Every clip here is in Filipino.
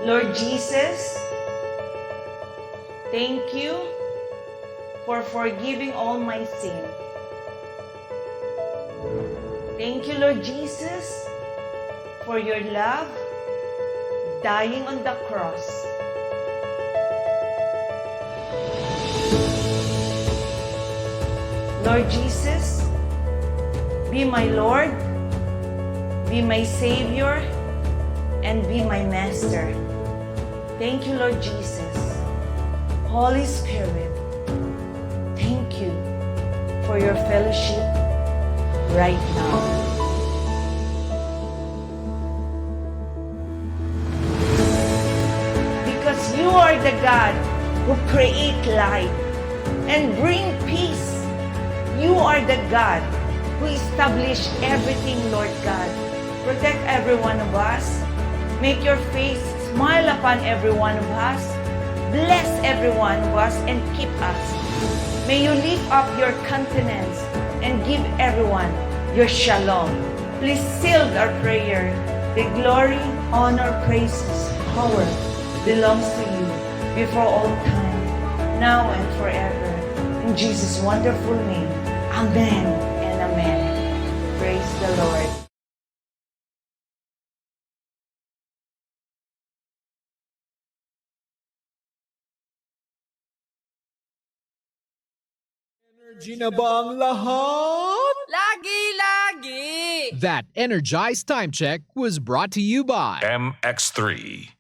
Lord Jesus, thank you for forgiving all my sin. Thank you, Lord Jesus, for your love, dying on the cross. Lord Jesus, be my Lord, be my Savior, and be my Master. Thank you, Lord Jesus. Holy Spirit, thank you for your fellowship right now. Because you are the God who create light and bring peace. You are the God who established everything, Lord God. Protect every one of us. Make your face smile upon every one of us. Bless every one of us and keep us. May you lift up your countenance and give everyone your shalom. Please seal our prayer. The glory, honor, praises, power belongs to you before all time, now and forever. In Jesus' wonderful name, amen and amen. Praise the Lord. Energy na ba ang lahat? Lagi-lagi! That Energized Time Check was brought to you by MX3.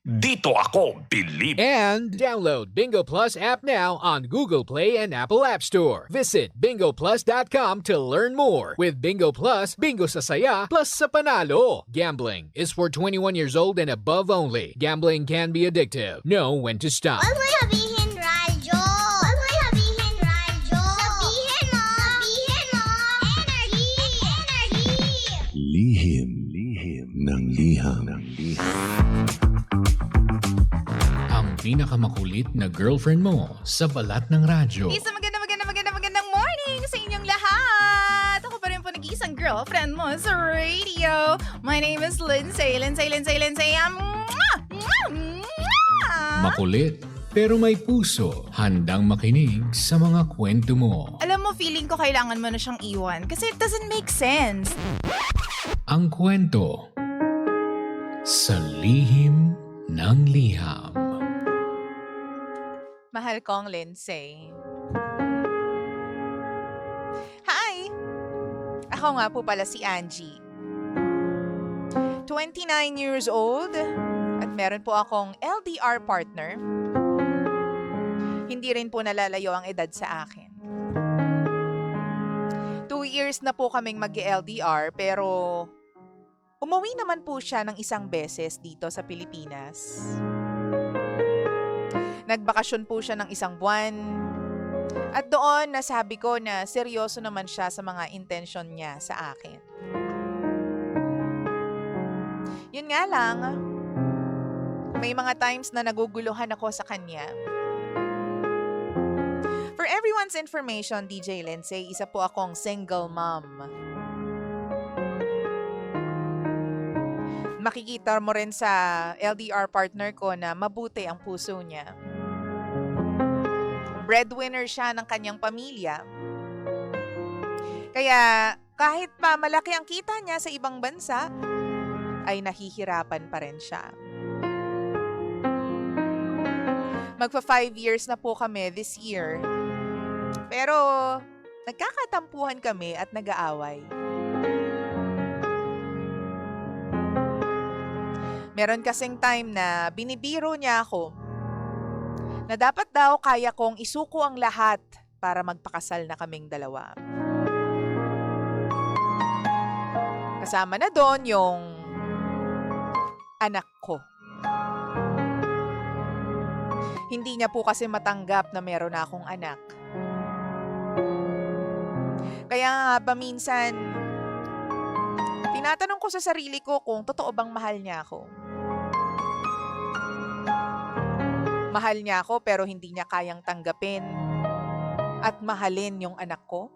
Dito ako believe. and download Bingo Plus app now on Google Play and Apple App Store. Visit bingoplus.com to learn more. With Bingo Plus, bingo sa saya plus sa panalo. Gambling is for 21 years old and above only. Gambling can be addictive. Know when to stop. Huwag mo sabihin, radyo! Huwag mo sabihin, radyo! Sabihin mo! Sabihin mo! Energy! Energy! Lihim ng liham. Ang pinakamakulit na girlfriend mo sa balat ng radyo. Isang magandang morning sa inyong lahat! Ako pa rin po nag-iisang girlfriend mo sa radio. My name is Lindsay. Makulit pero may puso. Handang makinig sa mga kwento mo. Alam mo, feeling ko kailangan mo na siyang iwan kasi it doesn't make sense. Ang kwento sa lihim ng liham. Mahal kong Lindsay. Hi! Ako nga po pala si Angie. 29 years old at meron po akong LDR partner. Hindi rin po nalalayo ang edad sa akin. 2 years na po kaming mag-LDR pero umuwi naman po siya ng isang beses dito sa Pilipinas. Nagbakasyon po siya ng isang buwan. At doon nasabi ko na seryoso naman siya sa mga intention niya sa akin. Yun nga lang, may mga times na naguguluhan ako sa kanya. For everyone's information, DJ Lindsay, isa po akong single mom. Makikita mo rin sa LDR partner ko na mabuti ang puso niya. Breadwinner siya ng kanyang pamilya. Kaya kahit pa malaki ang kita niya sa ibang bansa, ay nahihirapan pa rin siya. Magpa 5 years na po kami this year. Pero nagkakatampuhan kami at nag-aaway. Meron kasing time na binibiro niya ako na dapat daw kaya kong isuko ang lahat para magpakasal na kaming dalawa. Kasama na doon yung anak ko. Hindi niya po kasi matanggap na meron na akong anak. Kaya nga paminsan, tinatanong ko sa sarili ko kung totoo bang mahal niya ako. Mahal niya ako pero hindi niya kayang tanggapin at mahalin yung anak ko.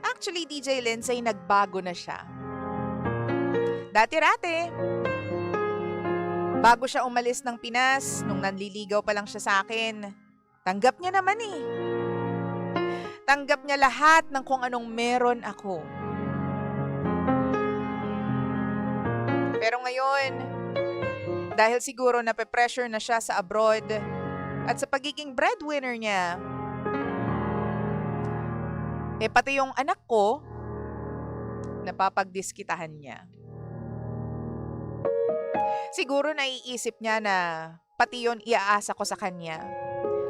Actually, DJ Lindsay, nagbago na siya. Dati-rate, Bago siya umalis ng Pinas, nung nanliligaw pa lang siya sa akin, tanggap niya naman eh. Tanggap niya lahat ng kung anong meron ako. Pero ngayon, dahil siguro nape-pressure na siya sa abroad at sa pagiging breadwinner niya, pati yung anak ko, napapagdiskitahan niya. Siguro naiisip niya na pati yon iaasa ko sa kanya,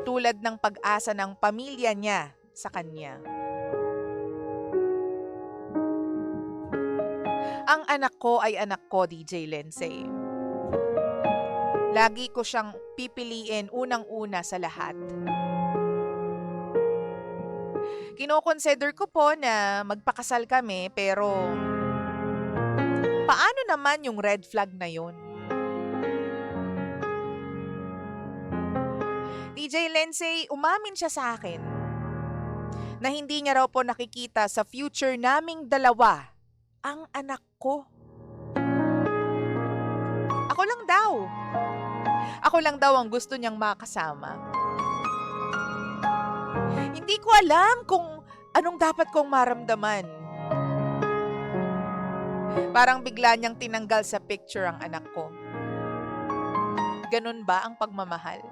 tulad ng pag-asa ng pamilya niya sa kanya. Ang anak ko ay anak ko, DJ Lindsay. Lagi ko siyang pipiliin unang-una sa lahat. Kino-consider ko po na magpakasal kami, pero paano naman yung red flag na yun? DJ Lindsay, umamin siya sa akin na hindi niya raw po nakikita sa future naming dalawa ang anak ko. Ako lang daw. Ako lang daw ang gusto niyang makasama. Hindi ko alam kung anong dapat kong maramdaman. Parang bigla niyang tinanggal sa picture ang anak ko. Ganun ba ang pagmamahal?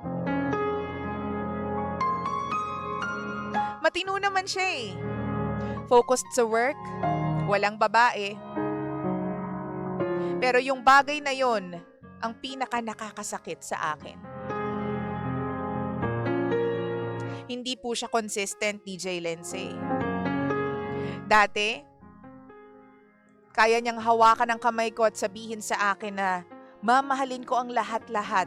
Matino naman siya eh. Focused sa work, walang babae. Pero yung bagay na yon ang pinaka nakakasakit sa akin. Hindi po siya consistent, DJ Lindsay. Dati, kaya niyang hawakan ang kamay ko at sabihin sa akin na mamahalin ko ang lahat-lahat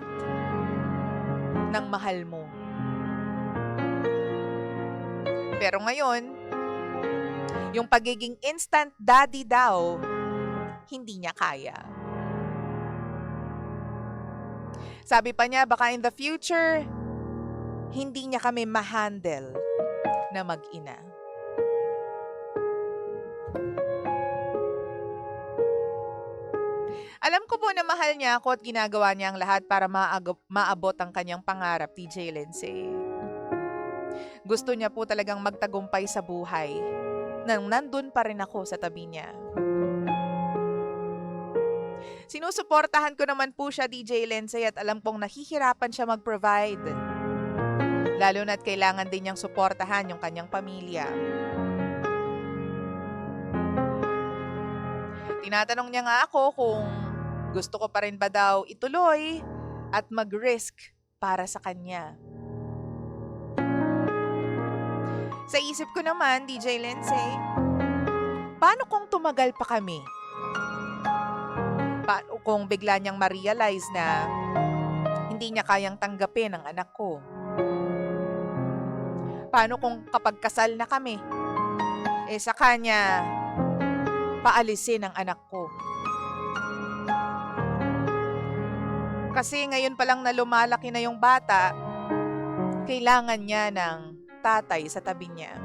ng mahal mo. Pero ngayon, yung pagiging instant daddy daw, hindi niya kaya. Sabi pa niya, baka in the future, hindi niya kami ma-handle na mag-ina. Alam ko po na mahal niya ako at ginagawa niya ang lahat para maabot ang kanyang pangarap, DJ Lindsay. Gusto niya po talagang magtagumpay sa buhay nang nandun pa rin ako sa tabi niya. Sinusuportahan ko naman po siya, DJ Lindsay, at alam kong nahihirapan siya mag-provide. Lalo na't kailangan din niyang suportahan yung kanyang pamilya. Tinatanong niya nga ako kung gusto ko pa rin ba daw ituloy at mag-risk para sa kanya. Sa isip ko naman, DJ Lindsay, paano kung tumagal pa kami? Paano kung bigla niyang ma-realize na hindi niya kayang tanggapin ang anak ko? Paano kung kapag kasal na kami, sa kanya, paalisin ang anak ko? Kasi ngayon pa lang na lumalaki na yung bata, kailangan niya ng tatay sa tabi niya.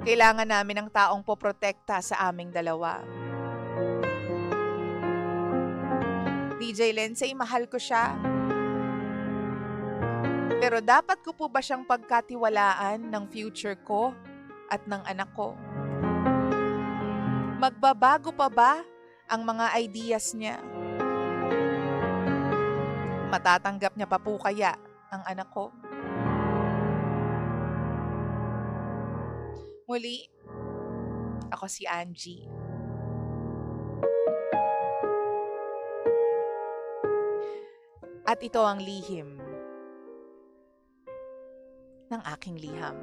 Kailangan namin ng taong poprotekta sa aming dalawa. DJ Lindsay, mahal ko siya. Pero dapat ko po ba siyang pagkatiwalaan ng future ko at ng anak ko? Magbabago pa ba ang mga ideas niya? Matatanggap niya pa po kaya ang anak ko? Muli, ako si Angie. At ito ang lihim ng aking liham.